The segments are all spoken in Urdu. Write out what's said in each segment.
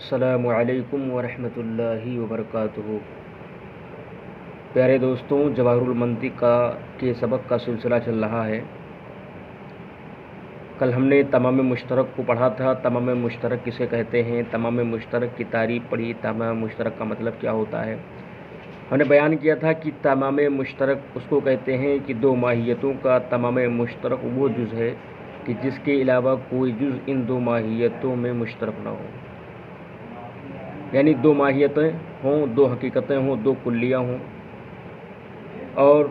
السلام علیکم ورحمۃ اللہ وبرکاتہ۔ پیارے دوستوں، جواہر المنطق کے سبق کا سلسلہ چل رہا ہے۔ کل ہم نے تمام مشترک کو پڑھا تھا۔ تمام مشترک کسے کہتے ہیں، تمام مشترک کی تعریف پڑھی، تمام مشترک کا مطلب کیا ہوتا ہے۔ ہم نے بیان کیا تھا کہ تمام مشترک اس کو کہتے ہیں کہ دو ماہیتوں کا تمام مشترک وہ جز ہے کہ جس کے علاوہ کوئی جز ان دو ماہیتوں میں مشترک نہ ہو، یعنی دو ماہیتیں ہوں، دو حقیقتیں ہوں، دو کلیہ ہوں، اور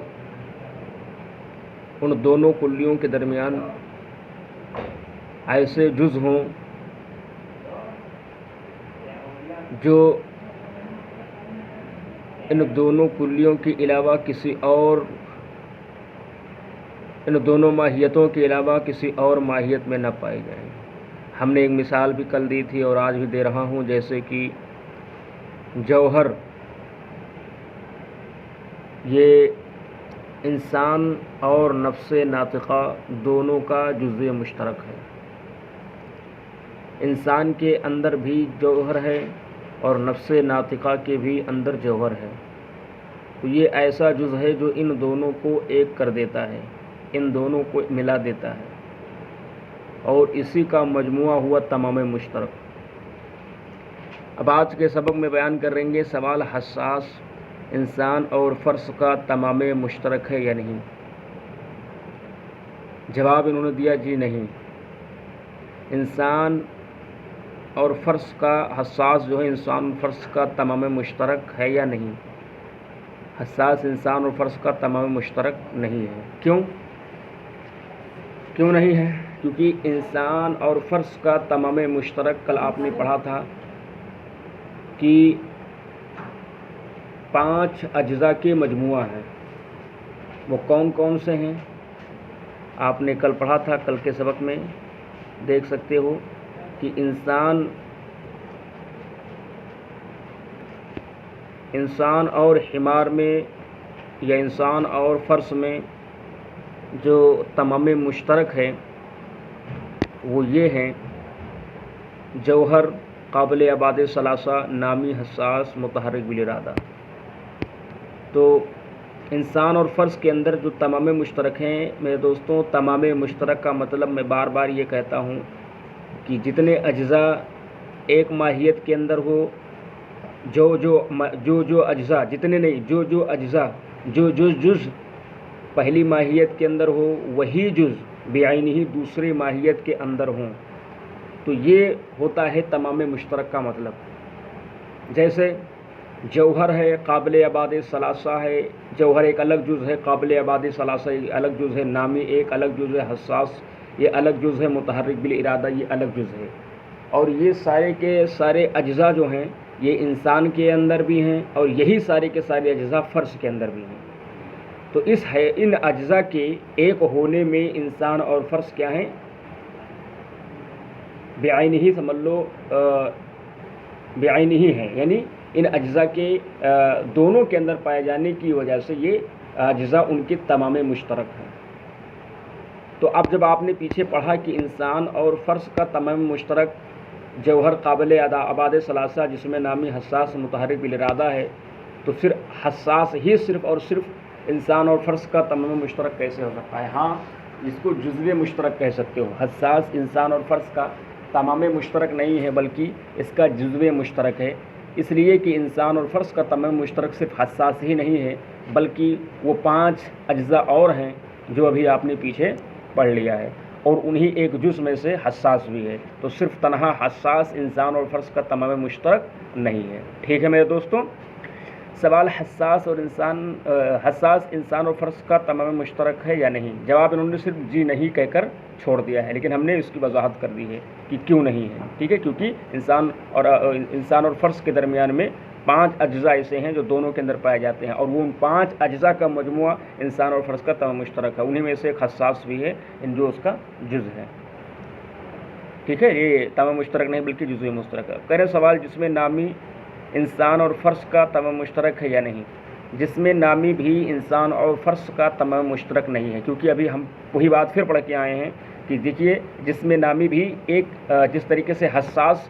ان دونوں کلیوں کے درمیان ایسے جز ہوں جو ان دونوں کلیوں کے علاوہ کسی اور، ان دونوں ماہیتوں کے علاوہ کسی اور ماہیت میں نہ پائے جائیں۔ ہم نے ایک مثال بھی کل دی تھی اور آج بھی دے رہا ہوں، جیسے کہ جوہر یہ انسان اور نفس ناطقہ دونوں کا جزء مشترک ہے۔ انسان کے اندر بھی جوہر ہے اور نفس ناطقہ کے بھی اندر جوہر ہے، تو یہ ایسا جز ہے جو ان دونوں کو ایک کر دیتا ہے، ان دونوں کو ملا دیتا ہے، اور اسی کا مجموعہ ہوا تمام مشترک۔ اب آج کے سبق میں بیان کریں گے سوال حساس، انسان اور فرس کا تمام مشترک ہے یا نہیں؟ جواب انہوں نے دیا جی نہیں، انسان اور فرس کا، حساس جو ہے انسان فرس کا تمام مشترک ہے یا نہیں؟ حساس انسان اور فرس کا تمام مشترک نہیں ہے۔ کیوں نہیں ہے؟ کیونکہ انسان اور فرس کا تمام مشترک کل آپ نے پڑھا تھا کہ 5 اجزاء کے مجموعہ ہیں۔ وہ کون کون سے ہیں آپ نے کل پڑھا تھا، کل کے سبق میں دیکھ سکتے ہو کہ انسان اور حمار میں یا انسان اور فرس میں جو تمام مشترک ہے وہ یہ ہیں: جوہر، قابل ابعاد ثلاثہ، نامی، حساس، متحرک بالارادہ۔ تو انسان اور فرس کے اندر جو تمام مشترک ہیں میرے دوستوں، تمام مشترک کا مطلب میں بار بار یہ کہتا ہوں کہ جتنے اجزاء ایک ماہیت کے اندر ہو، جو اجزاء، جتنے نہیں، جو اجزاء، جو جز پہلی ماہیت کے اندر ہو، وہی جز بعینہ ہی دوسری ماہیت کے اندر ہوں، تو یہ ہوتا ہے تمام مشترک کا مطلب۔ جیسے جوہر ہے، قابل ابعاد ثلاثہ ہے، جوہر ایک الگ جز ہے، قابل ابعاد ثلاثہ ایک الگ جز ہے، نامی ایک الگ جز ہے، حساس یہ الگ جز ہے، متحرک بالارادہ یہ الگ جز ہے۔ اور یہ سارے کے سارے اجزاء جو ہیں یہ انسان کے اندر بھی ہیں، اور یہی سارے کے سارے اجزاء فرس کے اندر بھی ہیں۔ تو ان اجزاء کے ایک ہونے میں انسان اور فرس کیا ہیں؟ بعینہ ہی سمجھ لو، بعینہ ہی ہیں، یعنی ان اجزاء کے دونوں کے اندر پائے جانے کی وجہ سے یہ اجزاء ان کے تمام مشترک ہیں۔ تو اب جب آپ نے پیچھے پڑھا کہ انسان اور فرس کا تمام مشترک جوہر، قابل ابعاد ثلاثہ جس میں نامی، حساس، متحرک بالارادہ ہے، تو پھر حساس ہی صرف اور صرف انسان اور فرس کا تمام مشترک کیسے ہو سکتا ہے؟ ہاں، اس کو جزو مشترک کہہ سکتے ہو۔ حساس انسان اور فرس کا تمام مشترک نہیں ہے بلکہ اس کا جزو مشترک ہے، اس لیے کہ انسان اور فرس کا تمام مشترک صرف حساس ہی نہیں ہے بلکہ وہ 5 اجزاء اور ہیں جو ابھی آپ نے پیچھے پڑھ لیا ہے، اور انہی ایک جز میں سے حساس بھی ہے۔ تو صرف تنہا حساس انسان اور فرس کا تمام مشترک نہیں ہے۔ ٹھیک ہے میرے دوستوں، سوال حساس انسان اور فرس کا تمام مشترک ہے یا نہیں؟ جواب انہوں نے صرف جی نہیں کہہ کر چھوڑ دیا ہے، لیکن ہم نے اس کی وضاحت کر دی ہے کہ کیوں نہیں ہے۔ ٹھیک ہے، کیونکہ انسان اور فرس کے درمیان میں 5 اجزاء ایسے ہیں جو دونوں کے اندر پائے جاتے ہیں، اور وہ ان 5 اجزاء کا مجموعہ انسان اور فرس کا تمام مشترک ہے، انہی میں سے ایک حساس بھی ہے جو اس کا جز ہے۔ ٹھیک ہے، یہ تمام مشترک نہیں بلکہ جزوی مشترک ہے۔ پہلا سوال، جس میں نامی انسان اور فرس کا تمام مشترک ہے یا نہیں؟ جس میں نامی بھی انسان اور فرس کا تمام مشترک نہیں ہے، کیونکہ ابھی ہم وہی بات پھر پڑھ کے آئے ہیں کہ دیکھیے جسم نامی بھی ایک جس طریقے سے حساس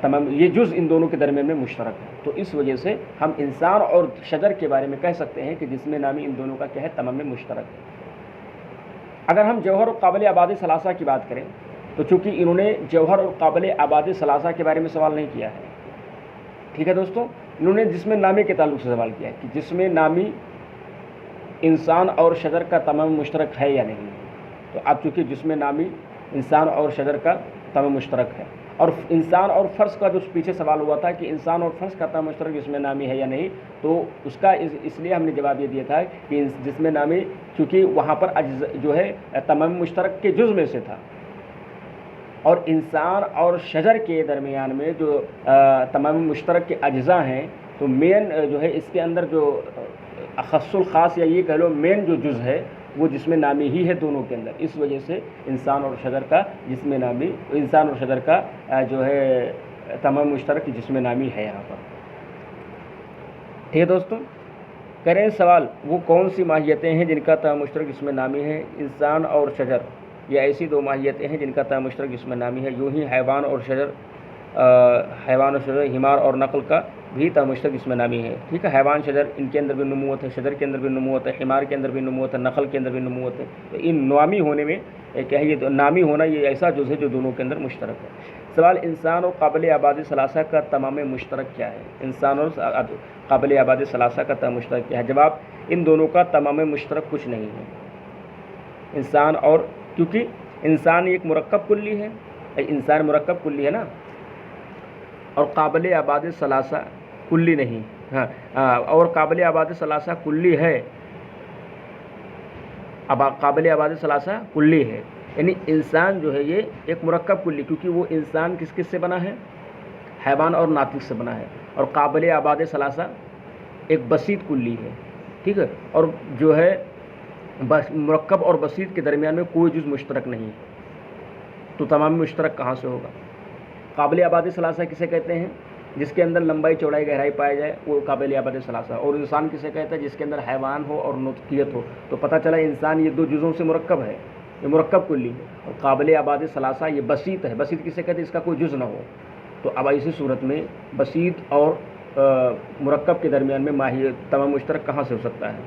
تمام یہ جز ان دونوں کے درمیان میں مشترک ہے. تو اس وجہ سے ہم انسان اور شجر کے بارے میں کہہ سکتے ہیں کہ جسم نامی ان دونوں کا کیا ہے تمام میں مشترک ہے. اگر ہم جوہر اور قابل آباد ثلاثہ کی بات کریں تو چونکہ انہوں نے جوہر اور قابل آباد ثلاثہ کے بارے میں سوال نہیں کیا ہے. ٹھیک ہے دوستوں, انہوں نے جسم نامی کے تعلق سے سوال کیا ہے کہ جسم نامی انسان اور شجر کا تمام مشترک ہے یا نہیں. تو اب چونکہ جسم نامی انسان اور شجر کا تمام مشترک ہے, اور انسان اور فرش کا جو پیچھے سوال ہوا تھا کہ انسان اور فرش کا تمام مشترک جسم نامی ہے یا نہیں, تو اس کا اس لیے ہم نے جواب یہ دیا تھا کہ جسم نامی چونکہ وہاں پر جو ہے تمام مشترک کے جز میں سے تھا, اور انسان اور شجر کے درمیان میں جو تمام مشترک کے اجزاء ہیں تو مین جو ہے اس کے اندر جو اخص الخاص یا یہ کہہ لو مین جو جز ہے وہ جسم نامی ہی ہے دونوں کے اندر. اس وجہ سے انسان اور شجر کا جسم نامی, انسان اور شجر کا جو ہے تمام مشترک جسم نامی ہے یہاں پر. ٹھیک ہے دوستوں, کریں سوال وہ کون سی ماہیتیں ہیں جن کا تمام مشترک جسم نامی ہے؟ انسان اور شجر یہ ایسی دو ماہیتیں ہیں جن کا تمام مشترک جسم نامی ہے. یوں ہی حیوان اور شجر حمار اور نقل کا بھی تمام مشترک جسم نامی ہے. ٹھیک ہے, حیوان شجر ان کے اندر بھی نموت ہے, شجر کے اندر بھی نموت ہے, حمار کے اندر بھی نموت ہے, نقل کے اندر بھی نموت ہے. تو ان نامی ہونے میں کیا ہے, یہ نامی ہونا یہ ایسا جز ہے جو دونوں کے اندر مشترک ہے. سوال انسان اور قابل آباد ثلاثہ کا تمام مشترک کیا ہے؟ انسان اور قابل آباد ثلاثہ کا تمام مشترک کیا ہے؟ جواب ان دونوں کا تمام مشترک کچھ نہیں ہے. انسان اور کیونکہ انسان ایک مرکب کلی ہے, انسان مرکب کلی ہے نا, اور قابل آباد ثلاثہ کلی نہیں. ہاں, اور قابل آباد ثلاثہ کلی ہے, اب قابل آباد ثلاثہ کلی ہے, یعنی انسان جو ہے یہ ایک مرکب کلی, کیونکہ وہ انسان کس کس سے بنا ہے؟ حیوان اور ناطق سے بنا ہے. اور قابل آباد ثلاثہ ایک بسیط کلی ہے. ٹھیک ہے, اور جو ہے مرکب اور بسیط کے درمیان میں کوئی جز مشترک نہیں ہے, تو تمام مشترک کہاں سے ہوگا؟ قابل آباد ثلاثہ کسے کہتے ہیں؟ جس کے اندر لمبائی چوڑائی گہرائی پائی جائے وہ قابل آباد ثلاثہ. اور انسان کسے کہتا ہے؟ جس کے اندر حیوان ہو اور نطقیت ہو. تو پتہ چلا انسان یہ دو جزوں سے مرکب ہے, یہ مرکب کلی ہے. اور قابل آباد ثلاثہ یہ بسیط ہے. بسیط کسے کہتے ہیں؟ اس کا کوئی جز نہ ہو. تو اب ایسی صورت میں بسیط اور مرکب کے درمیان میں تمام مشترک کہاں سے ہو سکتا ہے؟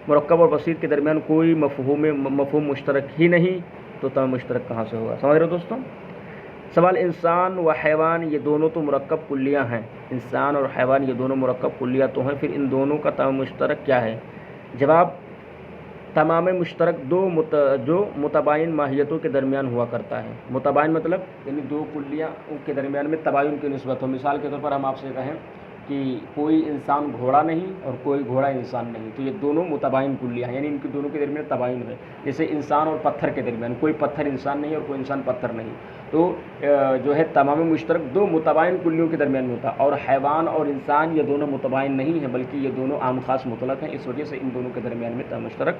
مرکب اور بسیط کے درمیان کوئی مفہوم مشترک ہی نہیں, تو تمام مشترک کہاں سے ہوگا؟ سمجھ رہے ہو دوستوں؟ سوال انسان و حیوان یہ دونوں تو مرکب کلیاں ہیں. انسان اور حیوان یہ دونوں مرکب کلیاں تو ہیں, پھر ان دونوں کا تمام مشترک کیا ہے؟ جواب تمام مشترک جو متباین ماہیتوں کے درمیان ہوا کرتا ہے. متباین مطلب یعنی دو کلیاں کے درمیان میں تباین کی نسبت ہو. مثال کے طور پر ہم آپ سے کہیں کہ کوئی انسان گھوڑا نہیں اور کوئی گھوڑا انسان نہیں, تو یہ دونوں متباین کلیاں ہیں, یعنی ان کے دونوں کے درمیان تباین ہے. جیسے انسان اور پتھر کے درمیان کوئی پتھر انسان نہیں اور کوئی انسان پتھر نہیں, تو جو ہے تمام مشترک دو متباین کلیوں کے درمیان میں ہوتا. اور حیوان اور انسان یہ دونوں متباین نہیں ہیں, بلکہ یہ دونوں عام خاص مطلق ہیں. اس وجہ سے ان دونوں کے درمیان میں تمام مشترک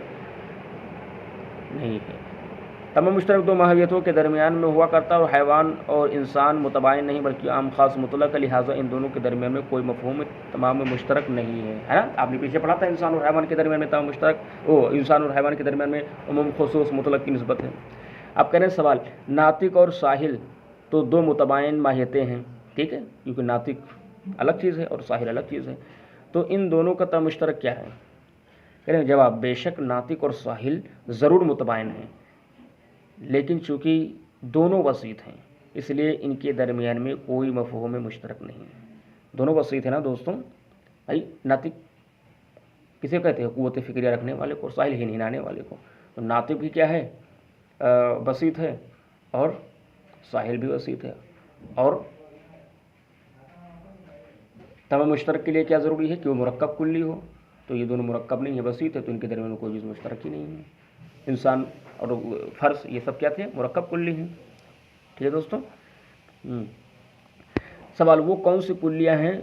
نہیں ہے. تمام مشترک دو ماہیتوں کے درمیان میں ہوا کرتا ہے, اور حیوان اور انسان متباین نہیں بلکہ عام خاص مطلق ہے. لہٰذا ان دونوں کے درمیان میں کوئی مفہوم تمام مشترک نہیں ہے, ہے نا. آپ نے پیچھے پڑھا تھا انسان اور حیوان کے درمیان میں تمام مشترک, انسان اور حیوان کے درمیان میں عموم خصوص مطلق کی نسبت ہے. اب کریں سوال ناطق اور ساحل تو دو متباین ماہیتیں ہیں. ٹھیک ہے, کیونکہ ناطق الگ چیز ہے اور ساحل الگ چیز ہے, تو ان دونوں کا تمام مشترک کیا ہے؟ کریں جواب بے شک ناطق اور ساحل ضرور متباین ہیں, لیکن چونکہ دونوں وسیط ہیں اس لیے ان کے درمیان میں کوئی مفہوم مشترک نہیں ہے. دونوں وسیط ہیں نا دوستوں. بھائی ناطق کسے کہتے ہیں؟ قوت فکریہ رکھنے والے کو, اور ساحل ہنہنانے والے کو. تو ناطق بھی کیا ہے؟ وسیط ہے, اور ساحل بھی وسیط ہے. اور تمام مشترک کے لیے کیا ضروری ہے کہ وہ مرکب کلی ہو, تو یہ دونوں مرکب نہیں ہے, وسیط ہے, تو ان کے درمیان میں کوئی چیز مشترک ہی نہیں ہے. انسان اور فرض یہ سب کیا تھے؟ مرکب کلی ہیں. ٹھیک ہے دوستوں. سوال وہ کون سی کلیاں ہیں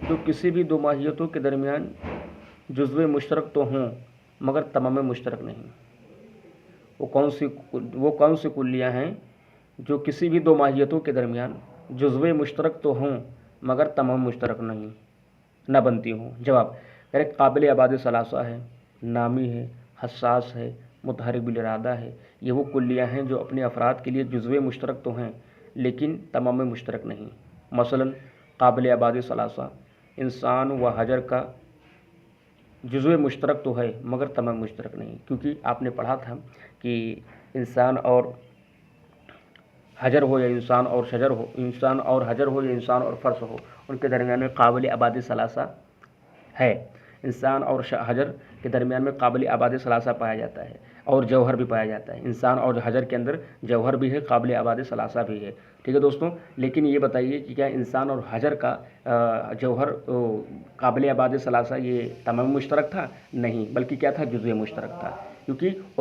جو کسی بھی دو ماہیتوں کے درمیان جزو مشترک تو ہوں مگر تمام مشترک نہیں؟ وہ کون سی کلیاں ہیں جو کسی بھی دو ماہیتوں کے درمیان جزو مشترک تو ہوں مگر تمام مشترک نہ بنتی ہوں؟ جواب قابل آباد ثلاثہ ہے, نامی ہے, حساس ہے, متحرک بالارادہ ہے. یہ وہ کلیاں ہیں جو اپنے افراد کے لیے جزو مشترک تو ہیں لیکن تمام مشترک نہیں۔ مثلاً قابل آباد ثلاثہ، انسان و حجر کا جزو مشترک تو ہے مگر تمام مشترک نہیں، کیونکہ آپ نے پڑھا تھا کہ انسان اور حجر ہو یا انسان اور شجر ہو، انسان اور حجر ہو یا انسان اور فرش ہو، ان کے درمیان میں قابل آباد ثلاثہ ہے۔ انسان اور حجر کے درمیان میں قابل آباد ثلاثہ پایا جاتا ہے اور جوہر بھی پایا جاتا ہے۔ انسان اور حجر کے اندر جوہر بھی ہے، قابل آباد ثلاثہ بھی ہے، ٹھیک ہے دوستوں۔ لیکن یہ بتائیے کہ کیا انسان اور حجر کا جوہر قابل آباد ثلاثہ یہ تمام مشترک تھا؟ نہیں، بلکہ کیا تھا؟ جزو مشترک تھا، کیونکہ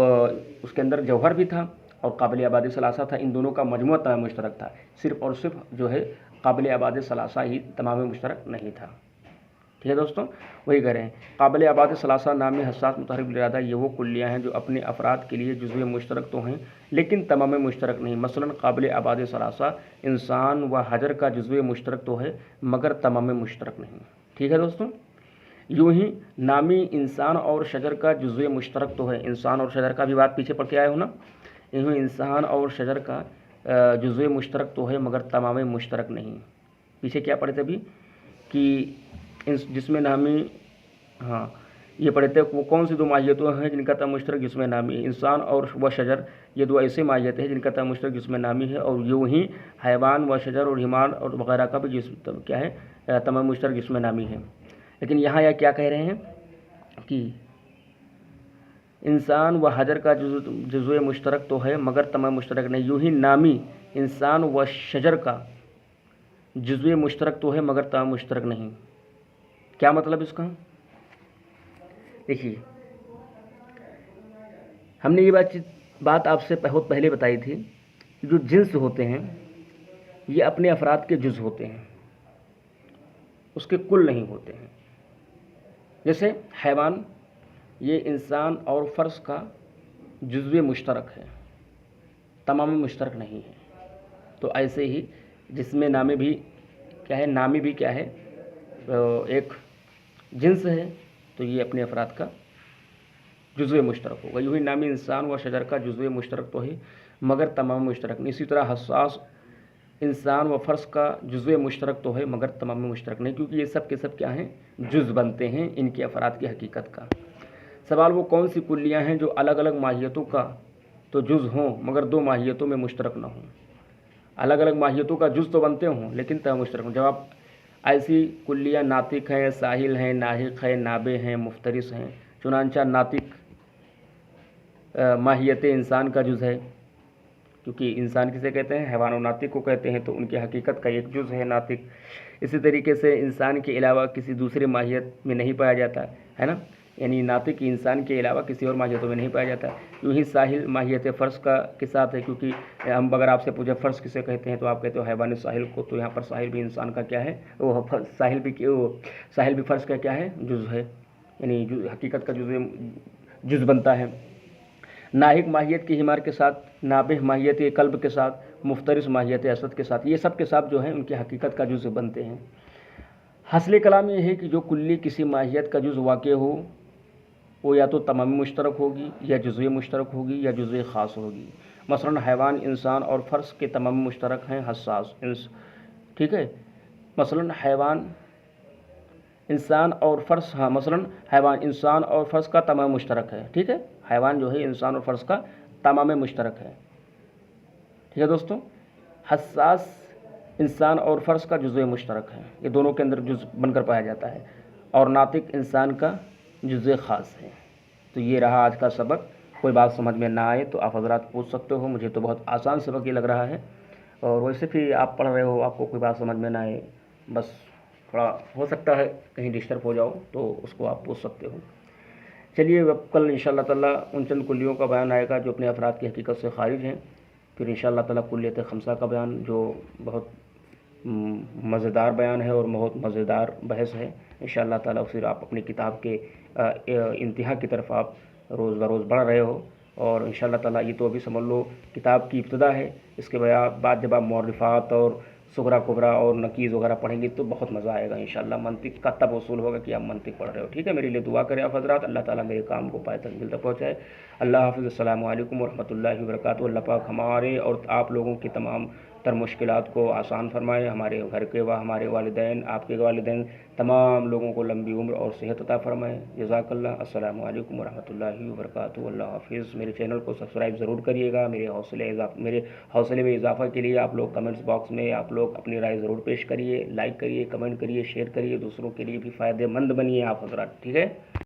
اس کے اندر جوہر بھی تھا اور قابل آباد ثلاثہ تھا، ان دونوں کا مجموعہ تمام مشترک تھا، صرف اور صرف جو ہے قابل آباد ثلاثہ ہی تمام مشترک نہیں تھا، ٹھیک ہے دوستوں۔ وہی کہہ رہے ہیں قابل آباد ثلاثہ نامی حساس متحرک بالارادہ یہ وہ کلیاں ہیں جو اپنے افراد کے لیے جزو مشترک تو ہیں لیکن تمام مشترک نہیں۔ مثلاً قابل آباد ثلاثہ انسان و حجر کا جزو مشترک تو ہے مگر تمام مشترک نہیں، ٹھیک ہے دوستوں۔ یوں ہی نامی انسان اور شجر کا جزو مشترک تو ہے، انسان اور شجر کا بھی بات پیچھے پڑھ کے آئے ہو نا، یوں انسان اور شجر کا جزو مشترک تو ہے مگر تمام مشترک نہیں۔ پیچھے کیا پڑھے تھے ابھی کہ جسم نامی، ہاں یہ پڑھے تھے وہ کون سی دو ماہیتوں ہیں جن کا تمام مشترک جسم نامی ہے؟ انسان اور و شجر یہ دو ایسے ماہیتیں ہیں جن کا تمام مشترک جسم نامی ہے، اور یوں ہی حیوان و شجر اور حمار اور وغیرہ کا بھی جسم کیا ہے؟ تمام مشترک جسم نامی ہے۔ لیکن یہاں یا کیا کہہ رہے ہیں کہ انسان و حجر کا جزو مشترک تو ہے مگر تمام مشترک نہیں، یوں ہی نامی انسان و شجر کا جزو مشترک تو ہے مگر تمام مشترک نہیں۔ کیا مطلب اس کا؟ دیکھیے ہم نے یہ بات آپ سے بہت پہلے بتائی تھی کہ جو جنس ہوتے ہیں یہ اپنے افراد کے جز ہوتے ہیں، اس کے کل نہیں ہوتے ہیں۔ جیسے حیوان یہ انسان اور فرس کا جزو مشترک ہے، تمام مشترک نہیں ہے۔ تو ایسے ہی جسم نامی بھی کیا ہے؟ نامی بھی کیا ہے؟ ایک جنس ہے، تو یہ اپنے افراد کا جزو مشترک ہوگا۔ یوں ہی نامی انسان و شجر کا جزو مشترک تو ہے مگر تمام مشترک نہیں۔ اسی طرح حساس انسان و فرس کا جزو مشترک تو ہے مگر تمام مشترک نہیں، کیونکہ یہ سب کے سب کیا ہیں؟ جز بنتے ہیں ان کے افراد کی حقیقت کا۔ سوال وہ کون سی کلیاں ہیں جو الگ الگ ماہیتوں کا تو جز ہوں مگر دو ماہیتوں میں مشترک نہ ہوں؟ الگ الگ ماہیتوں کا جز تو بنتے ہوں لیکن تمام مشترک ہوں۔ جواب ایسی کلیاں ناطق ہیں، ساحل ہیں، ناحق ہیں، نابع ہیں، مفترس ہیں۔ چنانچہ ناطق ماہیت انسان کا جز ہے، کیونکہ انسان کسے کہتے ہیں؟ حیوان و ناطق کو کہتے ہیں، تو ان کی حقیقت کا ایک جز ہے ناطق۔ اسی طریقے سے انسان کے علاوہ کسی دوسرے ماہیت میں نہیں پایا جاتا ہے نا، یعنی ناطق انسان کے علاوہ کسی اور ماہیتوں میں نہیں پایا جاتا۔ یوں ہی ساحل ماہیت فرس کے ساتھ ہے، کیونکہ ہم اگر آپ سے پوچھیں فرس کسے کہتے ہیں تو آپ کہتے ہو حیوان ساحل کو، تو یہاں پر ساحل بھی انسان کا کیا ہے؟ وہ ساحل بھی فرس کا کیا ہے؟ جز ہے، یعنی حقیقت کا جز بنتا ہے۔ ناحق ماہیت کی حمار کے ساتھ، نابہ ماہیت کلب کے ساتھ، مفترس ماہیت اسد کے ساتھ، یہ سب کے ساتھ جو ہیں ان کی حقیقت کا جز بنتے ہیں۔ حاصل کلام یہ ہے کہ جو کلی کسی ماہیت کا جز واقع ہو وہ یا تو تمام مشترک ہوگی یا جزو مشترک ہوگی یا جزو خاص ہوگی۔ مثلاً حیوان، انسان اور فرس کے تمام مشترک ہیں حساس، ٹھیک ہے۔ مثلاً حیوان، انسان اور فرس، ہاں مثلاً حیوان، انسان اور فرس کا تمام مشترک ہے، ٹھیک ہے۔ حیوان جو ہے انسان اور فرس کا تمام مشترک ہے، ٹھیک ہے دوستوں۔ حساس انسان اور فرس کا جزو مشترک ہے، یہ دونوں کے اندر جز بن کر پایا جاتا ہے، اور ناطق انسان کا جزو خاص ہے۔ تو یہ رہا آج کا سبق۔ کوئی بات سمجھ میں نہ آئے تو آپ حضرات پوچھ سکتے ہو، مجھے تو بہت آسان سبق یہ لگ رہا ہے، اور ویسے بھی آپ پڑھ رہے ہو، آپ کو کوئی بات سمجھ میں نہ آئے، بس تھوڑا ہو سکتا ہے کہیں ڈسٹرب ہو جاؤ تو اس کو آپ پوچھ سکتے ہو۔ چلیے اب کل انشاءاللہ تعالیٰ ان چند کلیوں کا بیان آئے گا جو اپنے افراد کی حقیقت سے خارج ہیں، پھر انشاءاللہ تعالیٰ کلیت خمسہ کا بیان جو بہت مزیدار بیان ہے اور بہت مزیدار بحث ہے، انشاءاللہ تعالیٰ پھر آپ اپنی کتاب کے انتہا کی طرف آپ روز بروز بڑھ رہے ہو، اور انشاءاللہ تعالیٰ یہ تو ابھی سمجھ لو کتاب کی ابتدا ہے، اس کے بعد جب آپ معرفات اور صغرا کبرا اور نقیض وغیرہ پڑھیں گے تو بہت مزہ آئے گا انشاءاللہ۔ منطق کا تب اصول ہوگا کہ آپ منطق پڑھ رہے ہو، ٹھیک ہے۔ میرے لیے دعا کریں آپ حضرات، اللہ تعالیٰ میرے کام کو پائے تک پہنچائے۔ اللہ حافظ، السلام علیکم ورحمۃ اللہ وبرکاتہ۔ اللہ پاک ہمارے اور آپ لوگوں کی تمام تر مشکلات کو آسان فرمائے، ہمارے گھر کے ہمارے والدین، آپ کے والدین، تمام لوگوں کو لمبی عمر اور صحت عطا فرمائے۔ جزاک اللہ۔ السلام علیکم ورحمۃ اللہ وبرکاتہ۔ اللہ حافظ۔ میرے چینل کو سبسکرائب ضرور کریے گا۔ میرے حوصلے میں اضافہ کے لیے آپ لوگ کمنٹس باکس میں آپ لوگ اپنی رائے ضرور پیش کریے، لائک کریے، کمنٹ کریے، شیئر کریے، دوسروں کے لیے بھی فائدہ مند بنیے آپ حضرات، ٹھیک ہے؟